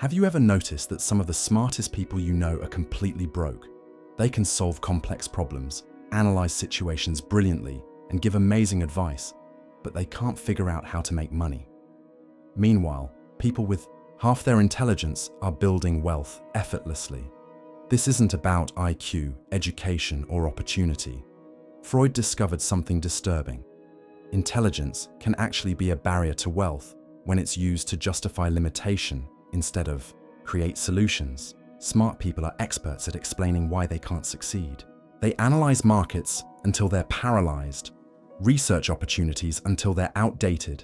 Have you ever noticed that some of the smartest people you know are completely broke? They can solve complex problems, analyze situations brilliantly, and give amazing advice, but they can't figure out how to make money. Meanwhile, people with half their intelligence are building wealth effortlessly. This isn't about IQ, education, or opportunity. Freud discovered something disturbing. Intelligence can actually be a barrier to wealth when it's used to justify limitation instead of create solutions. Smart people are experts at explaining why they can't succeed. They analyze markets until they're paralyzed, research opportunities until they're outdated,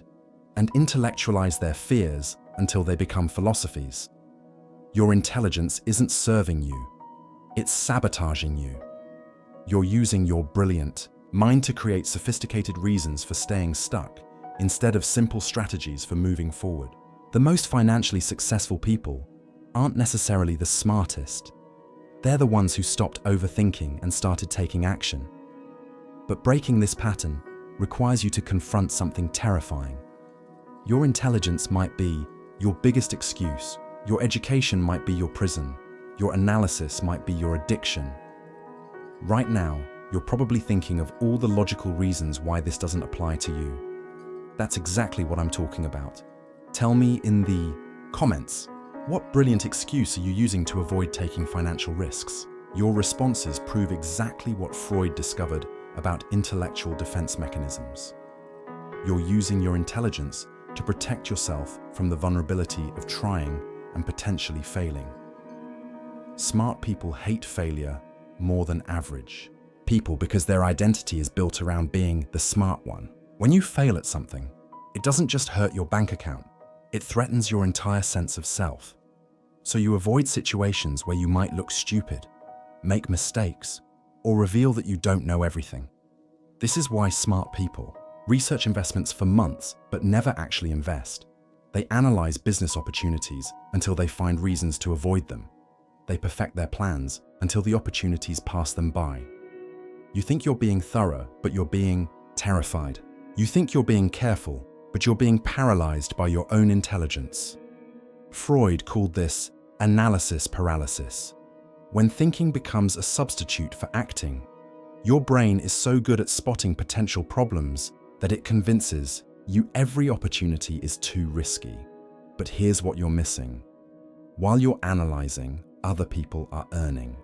and intellectualize their fears until they become philosophies. Your intelligence isn't serving you, it's sabotaging you. You're using your brilliant mind to create sophisticated reasons for staying stuck instead of simple strategies for moving forward. The most financially successful people aren't necessarily the smartest. They're the ones who stopped overthinking and started taking action. But breaking this pattern requires you to confront something terrifying. Your intelligence might be your biggest excuse. Your education might be your prison. Your analysis might be your addiction. Right now, you're probably thinking of all the logical reasons why this doesn't apply to you. That's exactly what I'm talking about. Tell me in the comments, what brilliant excuse are you using to avoid taking financial risks? Your responses prove exactly what Freud discovered about intellectual defense mechanisms. You're using your intelligence to protect yourself from the vulnerability of trying and potentially failing. Smart people hate failure more than average people because their identity is built around being the smart one. When you fail at something, it doesn't just hurt your bank account, it threatens your entire sense of self. So you avoid situations where you might look stupid, make mistakes, or reveal that you don't know everything. This is why smart people research investments for months but never actually invest. They analyze business opportunities until they find reasons to avoid them. They perfect their plans until the opportunities pass them by. You think you're being thorough, but you're being terrified. You think you're being careful, but you're being paralyzed by your own intelligence. Freud called this analysis paralysis. When thinking becomes a substitute for acting, your brain is so good at spotting potential problems that it convinces you every opportunity is too risky. But here's what you're missing. While you're analyzing, other people are earning.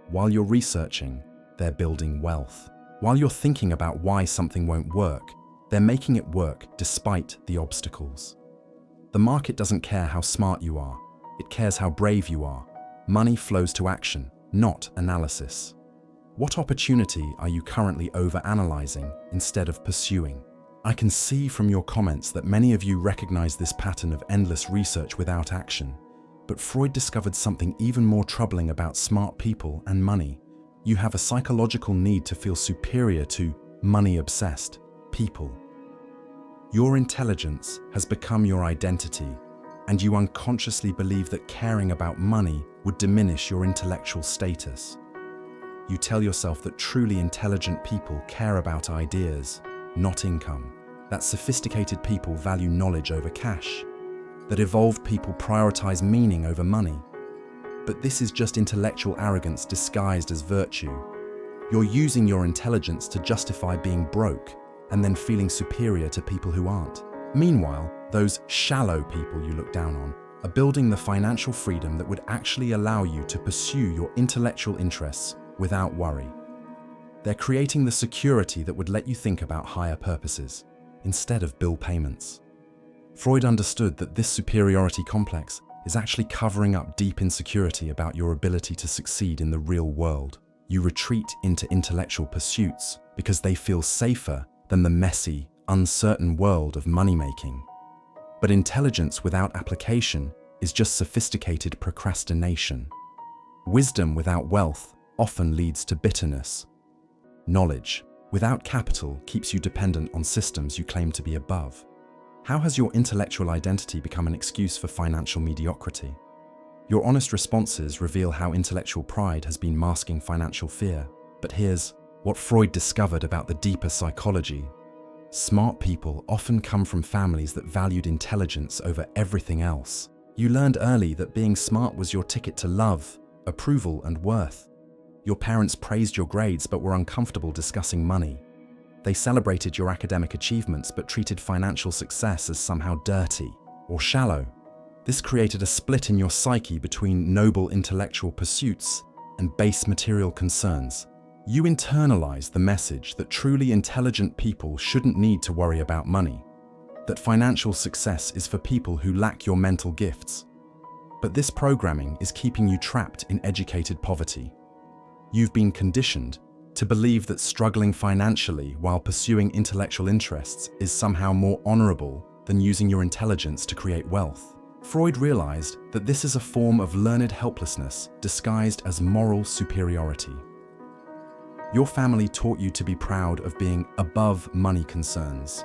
While you're researching, they're building wealth. While you're thinking about why something won't work, they're making it work despite the obstacles. The market doesn't care how smart you are, it cares how brave you are. Money flows to action, not analysis. What opportunity are you currently overanalyzing instead of pursuing? I can see from your comments that many of you recognize this pattern of endless research without action. But Freud discovered something even more troubling about smart people and money. You have a psychological need to feel superior to money-obsessed people. Your intelligence has become your identity, and you unconsciously believe that caring about money would diminish your intellectual status. You tell yourself that truly intelligent people care about ideas, not income, that sophisticated people value knowledge over cash, that evolved people prioritize meaning over money. But this is just intellectual arrogance disguised as virtue. You're using your intelligence to justify being broke and then feeling superior to people who aren't. Meanwhile, those shallow people you look down on are building the financial freedom that would actually allow you to pursue your intellectual interests without worry. They're creating the security that would let you think about higher purposes instead of bill payments. Freud understood that this superiority complex is actually covering up deep insecurity about your ability to succeed in the real world. You retreat into intellectual pursuits because they feel safer than the messy, uncertain world of money-making. But intelligence without application is just sophisticated procrastination. Wisdom without wealth often leads to bitterness. Knowledge without capital keeps you dependent on systems you claim to be above. How has your intellectual identity become an excuse for financial mediocrity? Your honest responses reveal how intellectual pride has been masking financial fear. But here's what Freud discovered about the deeper psychology. Smart people often come from families that valued intelligence over everything else. You learned early that being smart was your ticket to love, approval, and worth. Your parents praised your grades but were uncomfortable discussing money. They celebrated your academic achievements but treated financial success as somehow dirty or shallow. This created a split in your psyche between noble intellectual pursuits and base material concerns. You internalized the message that truly intelligent people shouldn't need to worry about money, that financial success is for people who lack your mental gifts. But this programming is keeping you trapped in educated poverty. You've been conditioned to believe that struggling financially while pursuing intellectual interests is somehow more honorable than using your intelligence to create wealth. Freud realized that this is a form of learned helplessness disguised as moral superiority. Your family taught you to be proud of being above money concerns.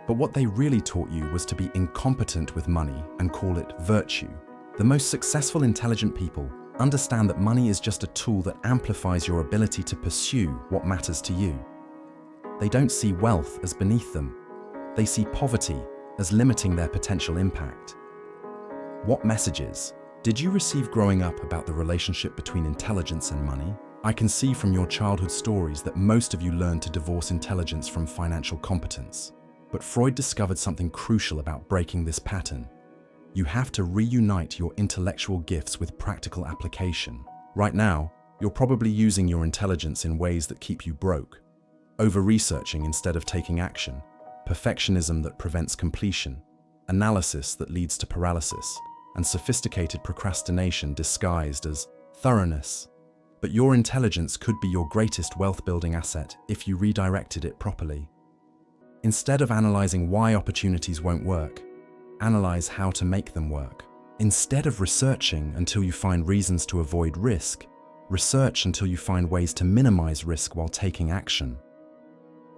But what they really taught you was to be incompetent with money and call it virtue. The most successful intelligent people understand that money is just a tool that amplifies your ability to pursue what matters to you. They don't see wealth as beneath them. They see poverty as limiting their potential impact. What messages did you receive growing up about the relationship between intelligence and money? I can see from your childhood stories that most of you learned to divorce intelligence from financial competence. But Freud discovered something crucial about breaking this pattern. You have to reunite your intellectual gifts with practical application. Right now, you're probably using your intelligence in ways that keep you broke. Over-researching instead of taking action, perfectionism that prevents completion, analysis that leads to paralysis, and sophisticated procrastination disguised as thoroughness. But your intelligence could be your greatest wealth-building asset if you redirected it properly. Instead of analyzing why opportunities won't work, analyze how to make them work. Instead of researching until you find reasons to avoid risk, research until you find ways to minimize risk while taking action.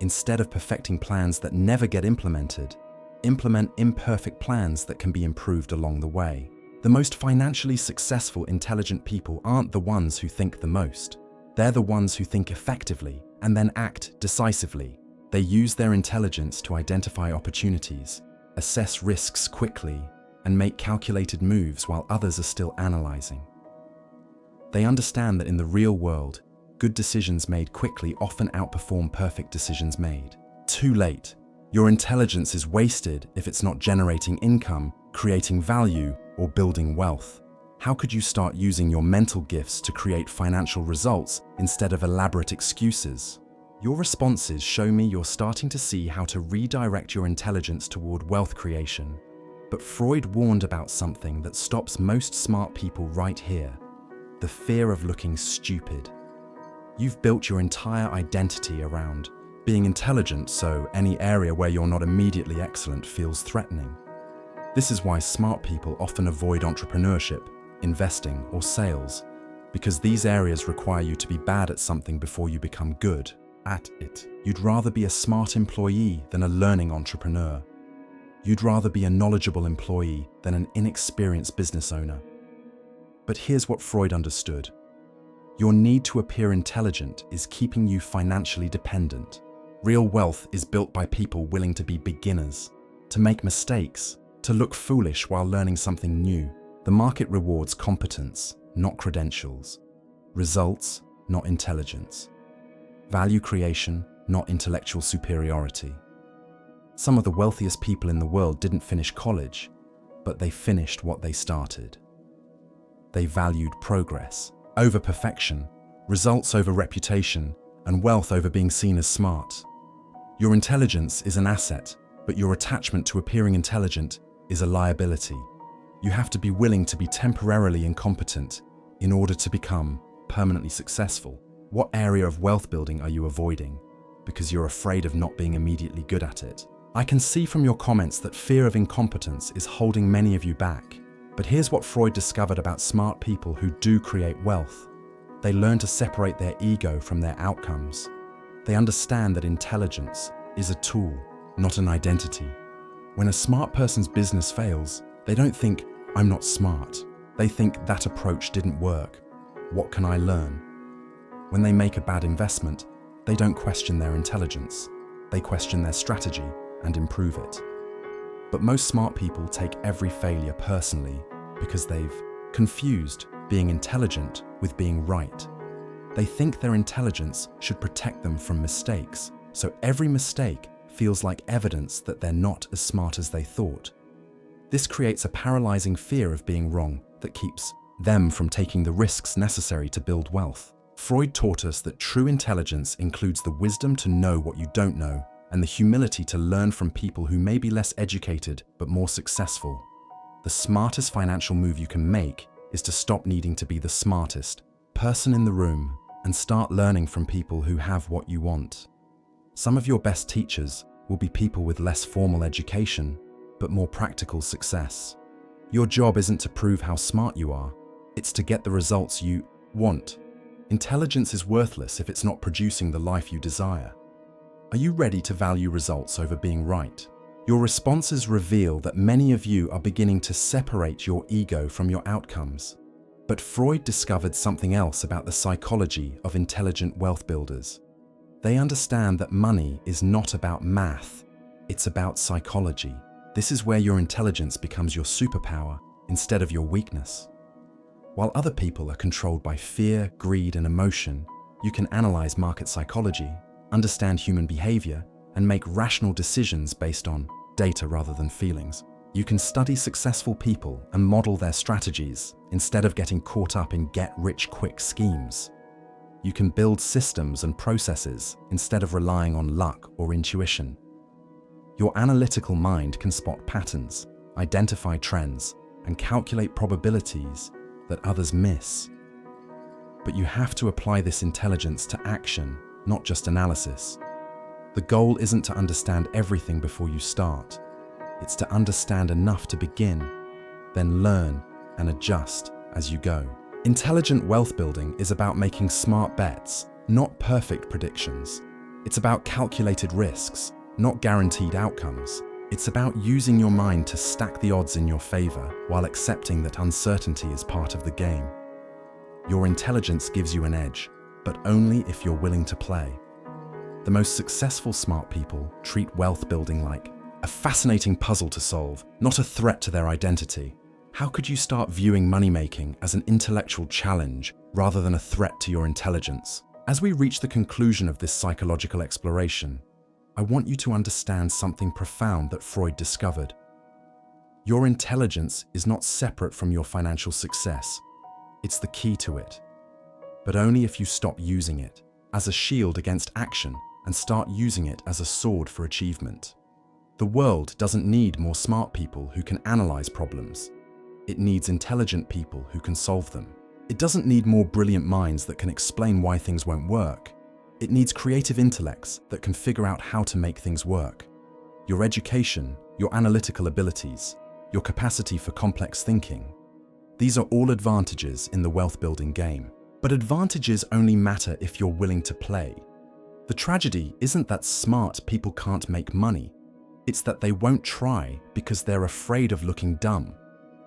Instead of perfecting plans that never get implemented, implement imperfect plans that can be improved along the way. The most financially successful, intelligent people aren't the ones who think the most. They're the ones who think effectively and then act decisively. They use their intelligence to identify opportunities, assess risks quickly, and make calculated moves while others are still analyzing. They understand that in the real world, good decisions made quickly often outperform perfect decisions made. Too late. Your intelligence is wasted if it's not generating income, creating value, or building wealth. How could you start using your mental gifts to create financial results instead of elaborate excuses? Your responses show me you're starting to see how to redirect your intelligence toward wealth creation. But Freud warned about something that stops most smart people right here: the fear of looking stupid. You've built your entire identity around being intelligent, so any area where you're not immediately excellent feels threatening. This is why smart people often avoid entrepreneurship, investing, or sales, because these areas require you to be bad at something before you become good at it. You'd rather be a smart employee than a learning entrepreneur. You'd rather be a knowledgeable employee than an inexperienced business owner. But here's what Freud understood. Your need to appear intelligent is keeping you financially dependent. Real wealth is built by people willing to be beginners, to make mistakes, to look foolish while learning something new. The market rewards competence, not credentials. Results, not intelligence. Value creation, not intellectual superiority. Some of the wealthiest people in the world didn't finish college, but they finished what they started. They valued progress over perfection, results over reputation, and wealth over being seen as smart. Your intelligence is an asset, but your attachment to appearing intelligent is a liability. You have to be willing to be temporarily incompetent in order to become permanently successful. What area of wealth building are you avoiding because you're afraid of not being immediately good at it? I can see from your comments that fear of incompetence is holding many of you back. But here's what Freud discovered about smart people who do create wealth. They learn to separate their ego from their outcomes. They understand that intelligence is a tool, not an identity. When a smart person's business fails, they don't think, "I'm not smart." They think, "That approach didn't work. What can I learn?" When they make a bad investment, they don't question their intelligence. They question their strategy and improve it. But most smart people take every failure personally because they've confused being intelligent with being right. They think their intelligence should protect them from mistakes, so every mistake feels like evidence that they're not as smart as they thought. This creates a paralyzing fear of being wrong that keeps them from taking the risks necessary to build wealth. Freud taught us that true intelligence includes the wisdom to know what you don't know and the humility to learn from people who may be less educated but more successful. The smartest financial move you can make is to stop needing to be the smartest person in the room and start learning from people who have what you want. Some of your best teachers will be people with less formal education but more practical success. Your job isn't to prove how smart you are, it's to get the results you want. Intelligence is worthless if it's not producing the life you desire. Are you ready to value results over being right? Your responses reveal that many of you are beginning to separate your ego from your outcomes. But Freud discovered something else about the psychology of intelligent wealth builders. They understand that money is not about math, it's about psychology. This is where your intelligence becomes your superpower instead of your weakness. While other people are controlled by fear, greed, and emotion, you can analyze market psychology, understand human behavior, and make rational decisions based on data rather than feelings. You can study successful people and model their strategies instead of getting caught up in get-rich-quick schemes. You can build systems and processes instead of relying on luck or intuition. Your analytical mind can spot patterns, identify trends, and calculate probabilities that others miss. But you have to apply this intelligence to action, not just analysis. The goal isn't to understand everything before you start. It's to understand enough to begin, then learn and adjust as you go. Intelligent wealth building is about making smart bets, not perfect predictions. It's about calculated risks, not guaranteed outcomes. It's about using your mind to stack the odds in your favor while accepting that uncertainty is part of the game. Your intelligence gives you an edge, but only if you're willing to play. The most successful smart people treat wealth building like a fascinating puzzle to solve, not a threat to their identity. How could you start viewing money-making as an intellectual challenge rather than a threat to your intelligence? As we reach the conclusion of this psychological exploration, I want you to understand something profound that Freud discovered. Your intelligence is not separate from your financial success. It's the key to it. But only if you stop using it as a shield against action and start using it as a sword for achievement. The world doesn't need more smart people who can analyze problems. It needs intelligent people who can solve them. It doesn't need more brilliant minds that can explain why things won't work. It needs creative intellects that can figure out how to make things work. Your education, your analytical abilities, your capacity for complex thinking. These are all advantages in the wealth building game. But advantages only matter if you're willing to play. The tragedy isn't that smart people can't make money. It's that they won't try because they're afraid of looking dumb.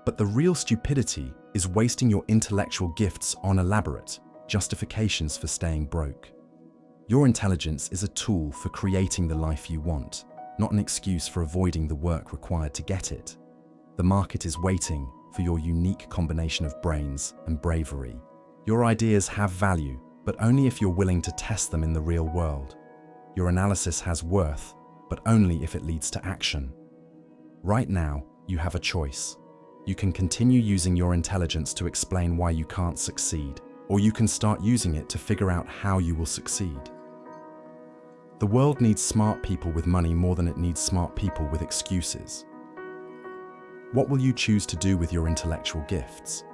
But the real stupidity is wasting your intellectual gifts on elaborate justifications for staying broke. Your intelligence is a tool for creating the life you want, not an excuse for avoiding the work required to get it. The market is waiting for your unique combination of brains and bravery. Your ideas have value, but only if you're willing to test them in the real world. Your analysis has worth, but only if it leads to action. Right now, you have a choice. You can continue using your intelligence to explain why you can't succeed, or you can start using it to figure out how you will succeed. The world needs smart people with money more than it needs smart people with excuses. What will you choose to do with your intellectual gifts?